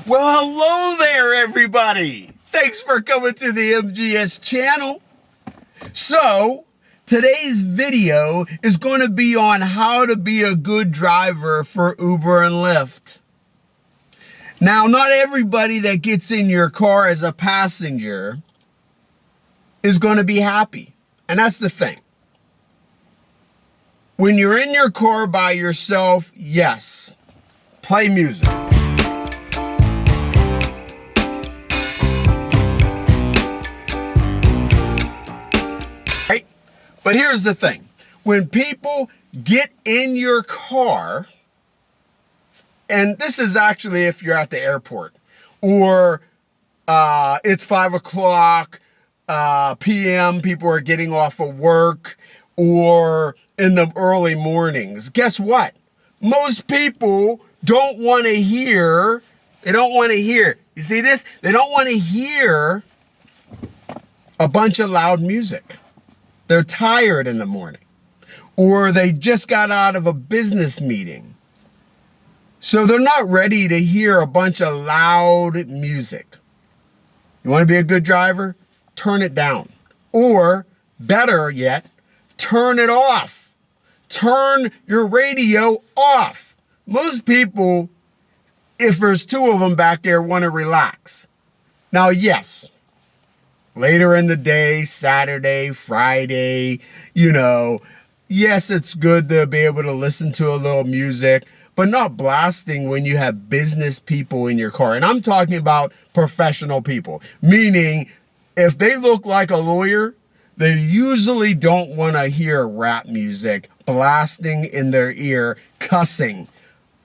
Well, hello there, everybody. Thanks for coming to the MGS channel. So, today's video is going to be on how to be a good driver for Uber and Lyft. Now, not everybody that gets in your car as a passenger is going to be happy. And that's the thing. When you're in your car by yourself, yes, play music. Right? But here's the thing. When people get in your car, and this is actually if you're at the airport, or it's 5 o'clock p.m., people are getting off of work, or in the early mornings. Guess what? Most people don't want to hear, you see this? They don't want to hear a bunch of loud music. They're tired in the morning, or they just got out of a business meeting. So they're not ready to hear a bunch of loud music. You want to be a good driver? Turn it down. Or better yet, turn it off. Turn your radio off. Most people, if there's two of them back there, want to relax. Now, yes, later in the day, Saturday, Friday, yes, it's good to be able to listen to a little music, but not blasting when you have business people in your car. And I'm talking about professional people, meaning if they look like a lawyer, they usually don't want to hear rap music blasting in their ear, cussing.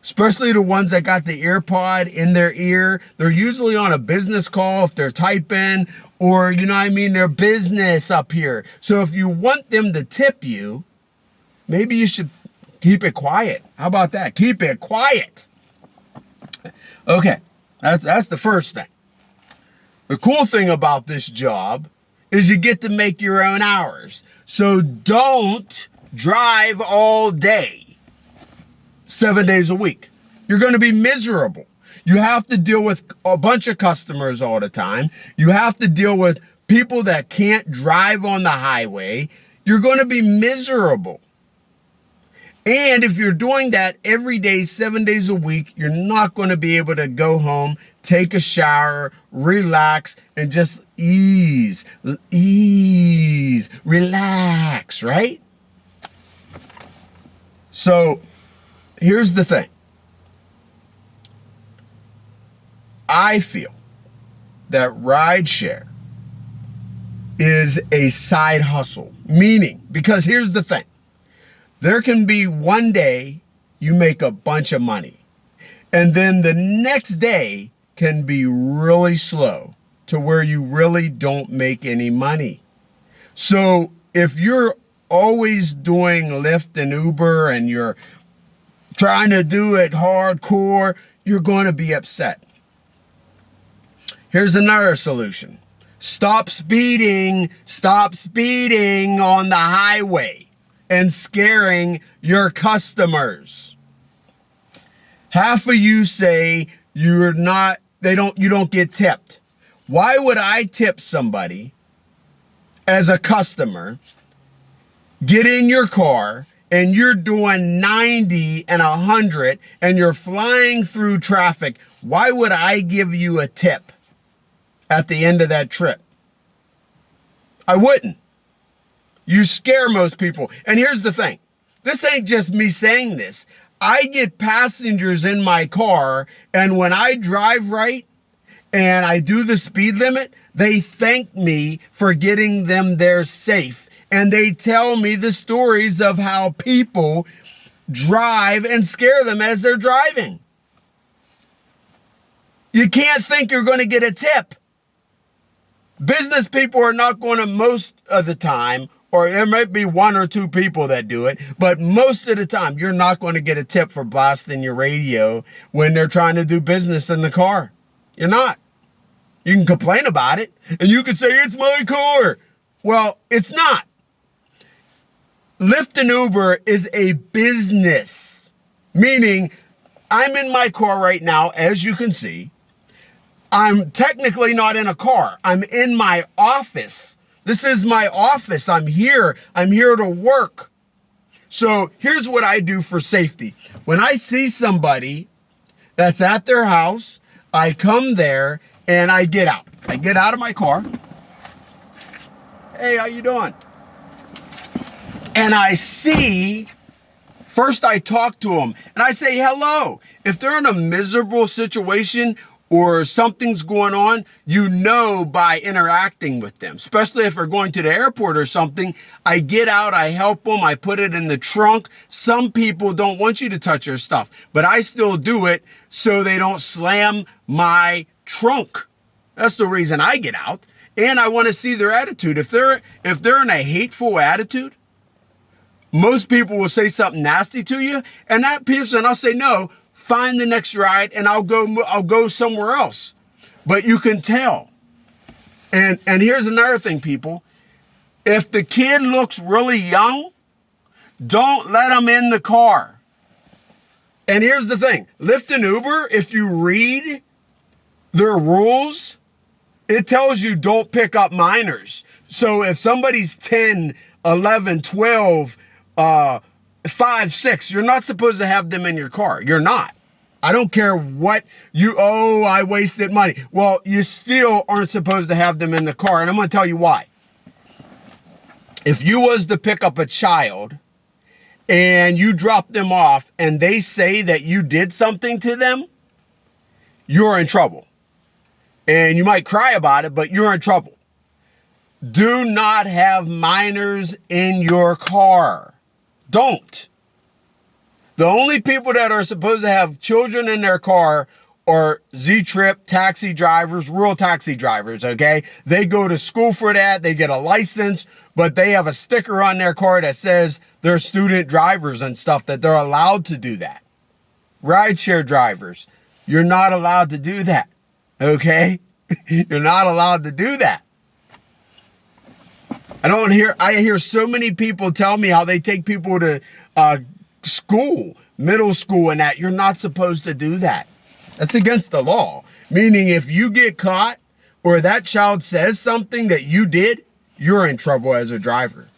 Especially the ones that got the ear pod in their ear. They're usually on a business call if they're typing, or, their business up here. So if you want them to tip you, maybe you should keep it quiet. How about that? Keep it quiet. Okay, that's the first thing. The cool thing about this job is you get to make your own hours. So don't drive all day, 7 days a week. You're going to be miserable. You have to deal with a bunch of customers all the time. You have to deal with people that can't drive on the highway. You're going to be miserable. And if you're doing that every day, 7 days a week, you're not going to be able to go home, take a shower, relax, and just ease, relax, right? So here's the thing. I feel that rideshare is a side hustle, meaning, because here's the thing. There can be one day you make a bunch of money, and then the next day can be really slow to where you really don't make any money. So if you're always doing Lyft and Uber and you're trying to do it hardcore, you're going to be upset. Here's another solution. Stop speeding on the highway and scaring your customers. Half of you say you don't get tipped. Why would I tip somebody as a customer, get in your car, and you're doing 90 and 100 and you're flying through traffic? Why would I give you a tip at the end of that trip? I wouldn't. You scare most people. And here's the thing. This ain't just me saying this. I get passengers in my car, and when I drive right and I do the speed limit, they thank me for getting them there safe. And they tell me the stories of how people drive and scare them as they're driving. You can't think you're going to get a tip. Business people are not going to, most of the time, or there might be one or two people that do it, but most of the time, you're not going to get a tip for blasting your radio when they're trying to do business in the car. You're not. You can complain about it, and you can say, it's my car. Well, it's not. Lyft and Uber is a business, meaning I'm in my car right now, as you can see, I'm technically not in a car. I'm in my office. This is my office. I'm here. I'm here to work. So here's what I do for safety. When I see somebody that's at their house, I come there and I get out. I get out of my car. Hey, how you doing? And I see, first I talk to them and I say hello. If they're in a miserable situation or something's going on, you know by interacting with them, especially if they're going to the airport or something. I get out, I help them, I put it in the trunk. Some people don't want you to touch their stuff, but I still do it so they don't slam my trunk. That's the reason I get out. And I want to see their attitude. If they're in a hateful attitude, most people will say something nasty to you, and that person, I'll say, no, find the next ride and I'll go somewhere else. But you can tell. And here's another thing, people. If the kid looks really young, don't let them in the car. And here's the thing. Lyft and Uber, if you read their rules, it tells you don't pick up minors. So if somebody's 10, 11, 12, 5, 6, you're not supposed to have them in your car. You're not. I don't care what I wasted money. Well, you still aren't supposed to have them in the car. And I'm going to tell you why. If you was to pick up a child and you drop them off and they say that you did something to them, you're in trouble. And you might cry about it, but you're in trouble. Do not have minors in your car. Don't. The only people that are supposed to have children in their car are Z-Trip taxi drivers, rural taxi drivers, okay? They go to school for that. They get a license, but they have a sticker on their car that says they're student drivers and stuff, that they're allowed to do that. Rideshare drivers, you're not allowed to do that, okay? You're not allowed to do that. I hear so many people tell me how they take people to school, middle school and that. You're not supposed to do that. That's against the law. Meaning if you get caught or that child says something that you did, you're in trouble as a driver.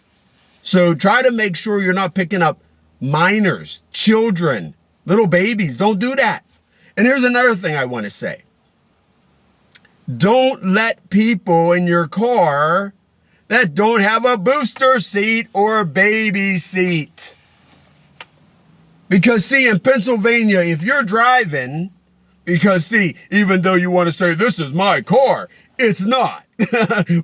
So try to make sure you're not picking up minors, children, little babies. Don't do that. And here's another thing I want to say. Don't let people in your car that don't have a booster seat or a baby seat. Because see, in Pennsylvania, if you're driving, because see, even though you want to say, this is my car, it's not.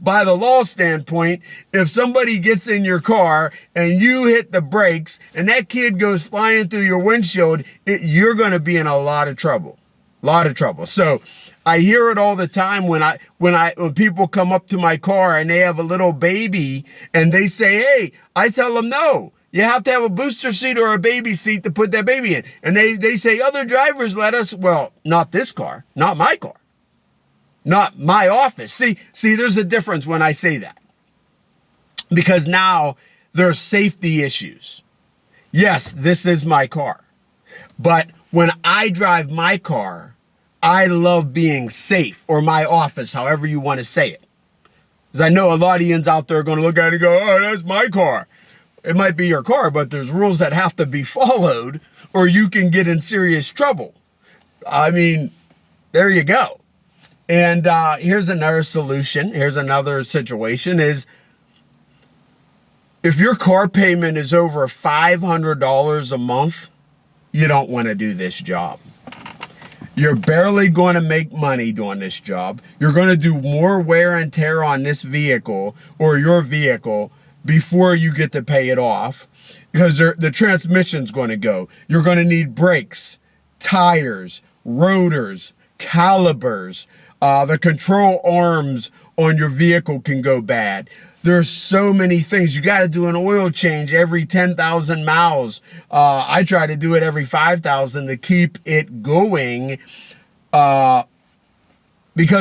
By the law standpoint, if somebody gets in your car and you hit the brakes and that kid goes flying through your windshield, you're going to be in a lot of trouble. A lot of trouble. So I hear it all the time when people come up to my car and they have a little baby and they say, hey, I tell them, no, you have to have a booster seat or a baby seat to put that baby in. And they say, other drivers let us. Well, not this car, not my car, not my office. See, there's a difference when I say that, because now there's safety issues. Yes, this is my car, but when I drive my car, I love being safe, or my office, however you want to say it. Because I know a lot of yins out there are going to look at it and go, oh, that's my car. It might be your car, but there's rules that have to be followed or you can get in serious trouble. I mean, there you go. And here's another solution. Here's another situation is, if your car payment is over $500 a month, you don't want to do this job. You're barely going to make money doing this job. You're going to do more wear and tear on this vehicle or your vehicle before you get to pay it off, because the transmission's going to go. You're going to need brakes, tires, rotors, calipers. The control arms on your vehicle can go bad. There's so many things. You got to do an oil change every 10,000 miles. I try to do it every 5,000 to keep it going, because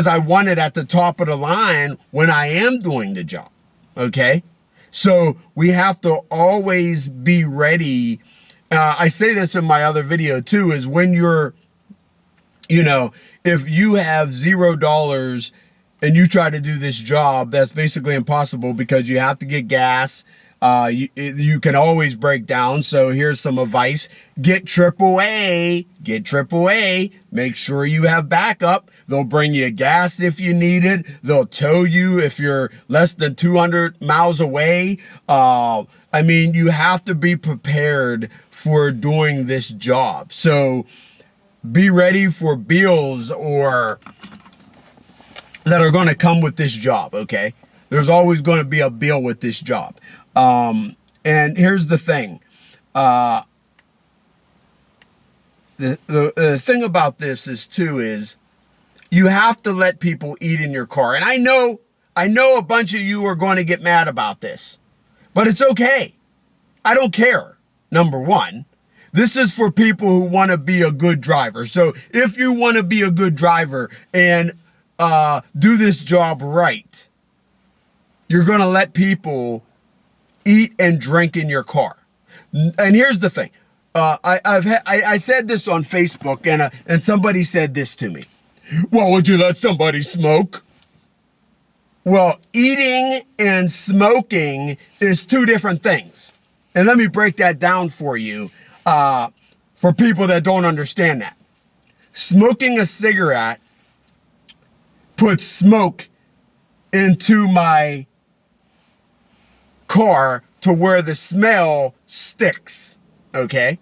I want it at the top of the line when I am doing the job. Okay? So we have to always be ready. I say this in my other video too, is when you're You know, if you have $0 and you try to do this job, that's basically impossible because you have to get gas. You can always break down. So here's some advice. Get AAA. Get AAA. Make sure you have backup. They'll bring you gas if you need it. They'll tow you if you're less than 200 miles away. I mean, you have to be prepared for doing this job. So be ready for bills or that are going to come with this job, okay? There's always going to be a bill with this job. And here's the thing. The thing about this is you have to let people eat in your car. And I know a bunch of you are going to get mad about this, but it's okay. I don't care. Number one. This is for people who want to be a good driver. So if you want to be a good driver and do this job right, you're going to let people eat and drink in your car. And here's the thing. I said this on Facebook and somebody said this to me. Well, would you let somebody smoke? Well, eating and smoking is two different things. And let me break that down for you. For people that don't understand that. Smoking a cigarette puts smoke into my car to where the smell sticks, okay?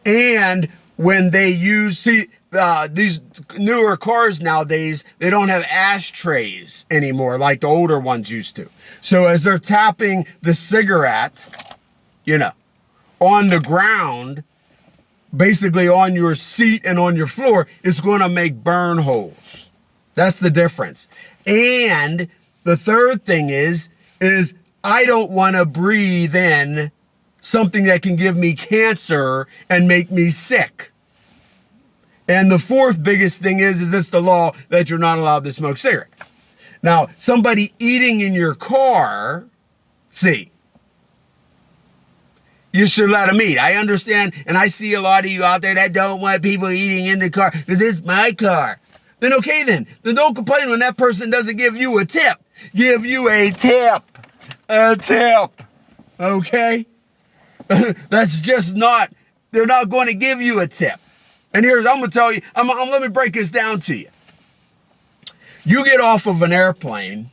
And when they use, these newer cars nowadays, they don't have ashtrays anymore like the older ones used to. So as they're tapping the cigarette, you know, on the ground, basically on your seat and on your floor, it's going to make burn holes. That's the difference. And the third thing is I don't want to breathe in something that can give me cancer and make me sick. And the fourth biggest thing is it's the law that you're not allowed to smoke cigarettes. Now, somebody eating in your car, see, you should let them eat. I understand, and I see a lot of you out there that don't want people eating in the car because it's my car. Then okay then. Then don't complain when that person doesn't give you a tip. Give you a tip. A tip. Okay? That's just not, they're not going to give you a tip. And here's, I'm going to tell you, let me break this down to you. You get off of an airplane,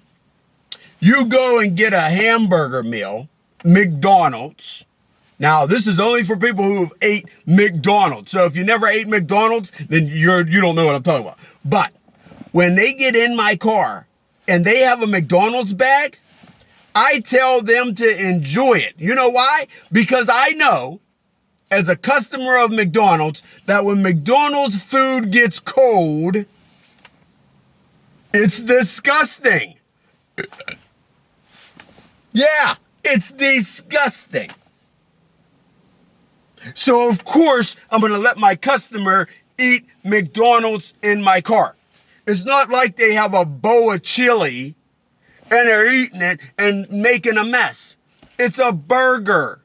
you go and get a hamburger meal, McDonald's. Now, this is only for people who have ate McDonald's. So if you never ate McDonald's, then you don't know what I'm talking about. But when they get in my car and they have a McDonald's bag, I tell them to enjoy it. You know why? Because I know, as a customer of McDonald's, that when McDonald's food gets cold, it's disgusting. Yeah, it's disgusting. So, of course, I'm going to let my customer eat McDonald's in my car. It's not like they have a bowl of chili and they're eating it and making a mess. It's a burger.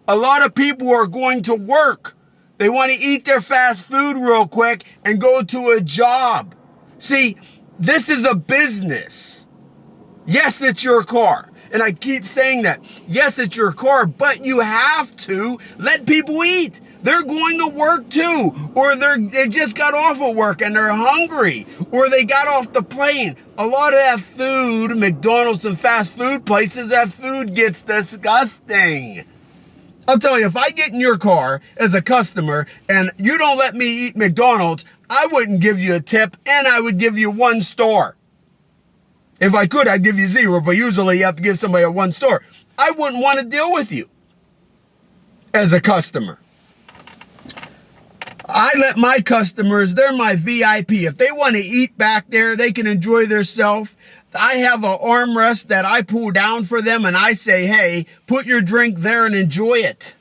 A lot of people are going to work. They want to eat their fast food real quick and go to a job. See, this is a business. Yes, it's your car. And I keep saying that. Yes, it's your car, but you have to let people eat. They're going to work too. Or they just got off of work and they're hungry. Or they got off the plane. A lot of that food, McDonald's and fast food places, that food gets disgusting. I'll tell you, if I get in your car as a customer and you don't let me eat McDonald's, I wouldn't give you a tip and I would give you 1 star. If I could, I'd give you 0, but usually you have to give somebody a 1 star. I wouldn't want to deal with you as a customer. I let my customers, they're my VIP. If they want to eat back there, they can enjoy themselves. I have an armrest that I pull down for them and I say, hey, put your drink there and enjoy it.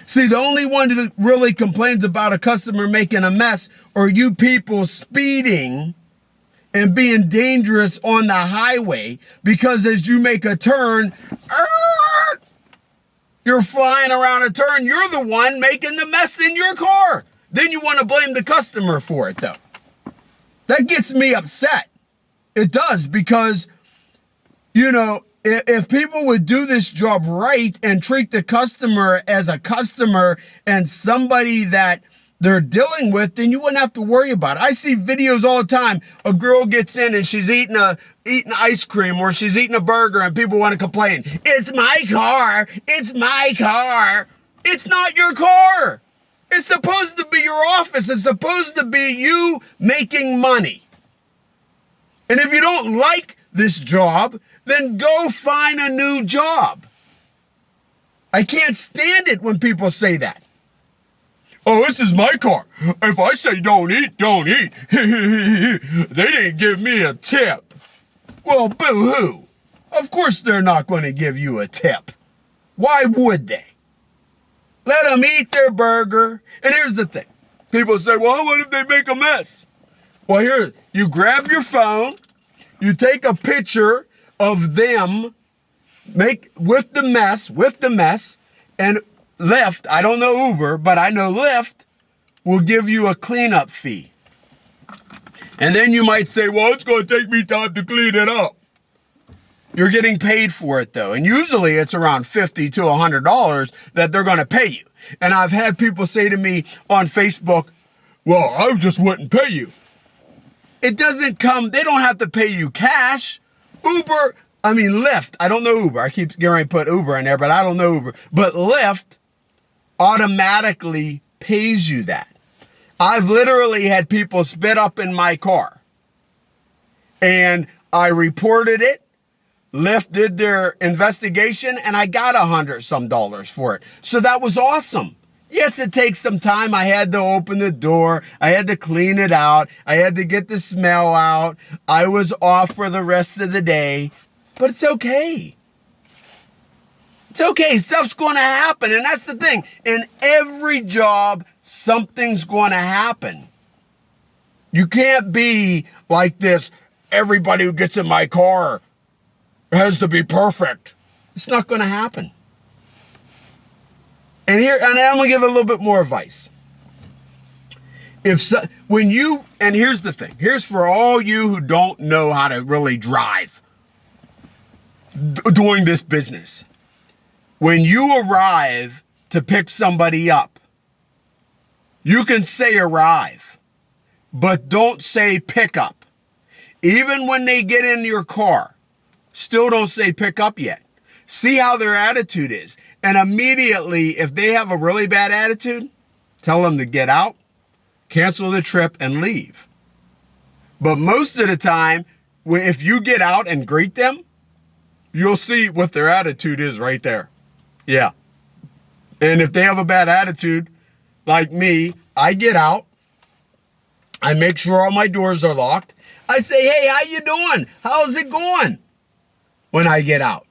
See, the only one who really complains about a customer making a mess are you people speeding and being dangerous on the highway, because as you make a turn, you're flying around a turn. You're the one making the mess in your car. Then you want to blame the customer for it, though. That gets me upset. It does, because, you know, if people would do this job right and treat the customer as a customer and somebody that they're dealing with, then you wouldn't have to worry about it. I see videos all the time. A girl gets in and she's eating ice cream, or she's eating a burger, and people want to complain. It's my car. It's my car. It's not your car. It's supposed to be your office. It's supposed to be you making money. And if you don't like this job, then go find a new job. I can't stand it when people say that. Oh, this is my car. If I say don't eat, don't eat. They didn't give me a tip. Well, boo-hoo. Of course they're not going to give you a tip. Why would they? Let them eat their burger. And here's the thing. People say, well, what if they make a mess? Well, here, you grab your phone, you take a picture of them with the mess, and LYFT, I don't know Uber, but I know LYFT will give you a cleanup fee. And then you might say, well, it's going to take me time to clean it up. You're getting paid for it, though. And usually it's around $50 to $100 that they're going to pay you. And I've had people say to me on Facebook, well, I just wouldn't pay you. It doesn't come, they don't have to pay you cash. LYFT, I don't know Uber. I keep getting ready to put Uber in there, but I don't know Uber. But LYFT automatically pays you that. I've literally had people spit up in my car. And I reported it. LYFT did their investigation, and I got $100-some for it. So that was awesome. Yes, it takes some time. I had to open the door. I had to clean it out. I had to get the smell out. I was off for the rest of the day. But it's okay. It's okay. Stuff's going to happen. And that's the thing. In every job, something's going to happen. You can't be like this, everybody who gets in my car has to be perfect. It's not going to happen. And I'm going to give a little bit more advice. And here's the thing. Here's for all you who don't know how to really drive doing this business. When you arrive to pick somebody up, you can say arrive, but don't say pick up. Even when they get in your car, still don't say pick up yet. See how their attitude is. And immediately, if they have a really bad attitude, tell them to get out, cancel the trip, and leave. But most of the time, if you get out and greet them, you'll see what their attitude is right there. Yeah. And if they have a bad attitude, like me, I get out. I make sure all my doors are locked. I say, hey, how you doing? How's it going? When I get out.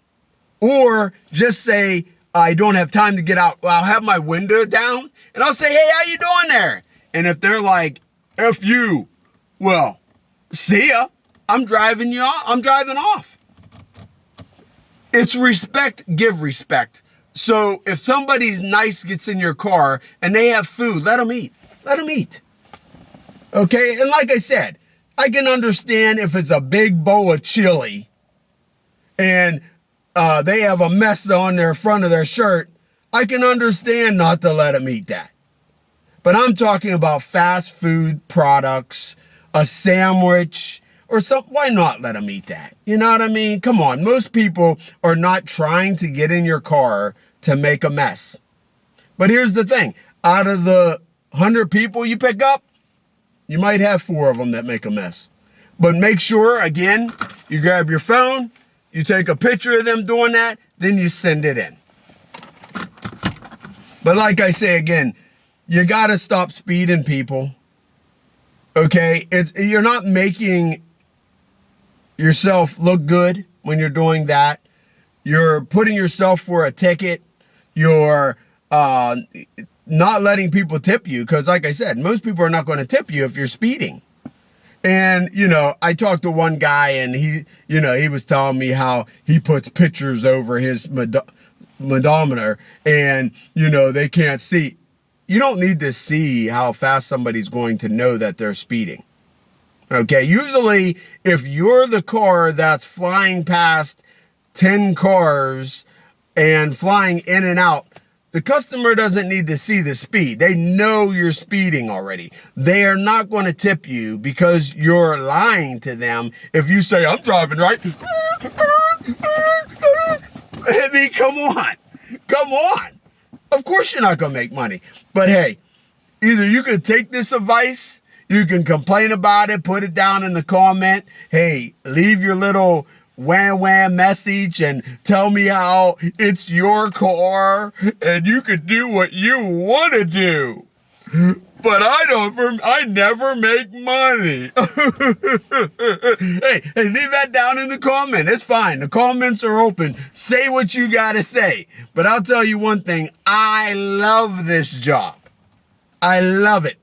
Or just say, I don't have time to get out. I'll have my window down and I'll say, hey, how you doing there? And if they're like, F you, well, see ya. I'm driving off. It's respect, give respect. So if somebody's nice gets in your car and they have food, let them eat. Let them eat. Okay? And like I said, I can understand if it's a big bowl of chili and they have a mess on their front of their shirt. I can understand not to let them eat that. But I'm talking about fast food products, a sandwich, or something. Why not let them eat that? You know what I mean? Come on. Most people are not trying to get in your car to make a mess. But here's the thing. Out of the 100 people you pick up, you might have 4 of them that make a mess. But make sure, again, you grab your phone, you take a picture of them doing that, then you send it in. But like I say again, you got to stop speeding, people. Okay? You're not making yourself look good when you're doing that. You're putting yourself for a ticket. You're not letting people tip you because, like I said, most people are not going to tip you if you're speeding. And, I talked to one guy and he was telling me how he puts pictures over his speedometer and, they can't see. you don't need to see how fast somebody's going to know that they're speeding. Okay, usually if you're the car that's flying past 10 cars and flying in and out, the customer doesn't need to see the speed. They know you're speeding already. They are not going to tip you because you're lying to them if you say, I'm driving right. I mean, come on. Come on. Of course you're not going to make money. But hey, either you could take this advice, you can complain about it, put it down in the comment. Hey, leave your little wham message and tell me how it's your car and you can do what you want to do. But I never make money. Hey, leave that down in the comment. It's fine. The comments are open. Say what you got to say. But I'll tell you one thing. I love this job. I love it.